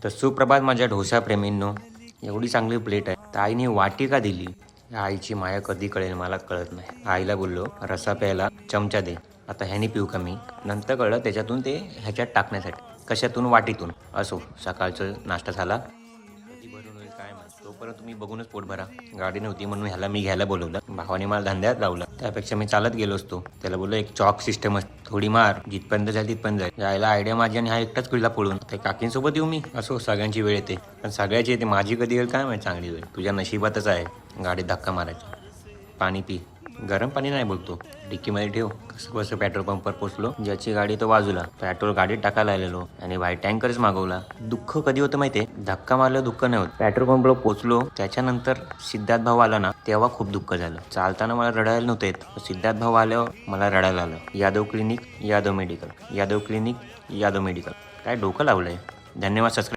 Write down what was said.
तर सुप्रभात माझ्या ढोसा प्रेमींनो. एवढी चांगली प्लेट आहे तर आईने वाटी का दिली? या आईची माया कधी कळेल मला कळत नाही. आईला बोललो रसा प्यायला चमचा दे, आता ह्यानी पिऊ का मी? नंतर कळलं त्याच्यातून ते ह्याच्यात टाकण्यासाठी. कशातून? वाटीतून. असो, सकाळचं नाश्ता झाला. कधी भरून होईल काय माहिती. तोपर्यंत तुम्ही बघूनच पोट भरा. गाडी नव्हती म्हणून ह्याला मी घ्यायला बोलवलं. भावाने मला धंद्यात लावलं, त्यापेक्षा मी चालत गेलो असतो. त्याला बोललो एक चॉक सिस्टम असते, थोडी मार, जिथपर्यंत जाईल तिथपर्यंत जाईल. यायला आयडिया माझी आणि हा एकटाच पिढला पळून. ते काकींसोबत येऊ मी? असो, सगळ्यांची वेळ येते, पण सगळ्याची येते, माझी कधी येईल काय माहिती. चांगली वेळ तुझ्या नशिबातच आहे. गाडीत धक्का मारायचा. पाणी पी. गरम पाणी नाही बोलतो, डिक्कीमध्ये ठेव. कसं पेट्रोल पंपवर पोचलो. ज्याची गाडी तो बाजूला, पेट्रोल गाडीत टाकायला आलेलो आणि भाई टँकरच मागवला. दुःख कधी होतं माहितीये? धक्का मारलं दुःख नाही होत. पेट्रोल पंपला पोचलो त्याच्यानंतर सिद्धार्थ भाऊ आला ना, तेव्हा खूप दुःख झालं. चालताना मला रडायला नव्हतं येत, सिद्धार्थ भाऊ आल्यावर मला रडायला आलं. Yadav clinic, Yadav medical, Yadav clinic, Yadav medical. काय डोकं लावलंय. धन्यवाद. सबस्क्राईब.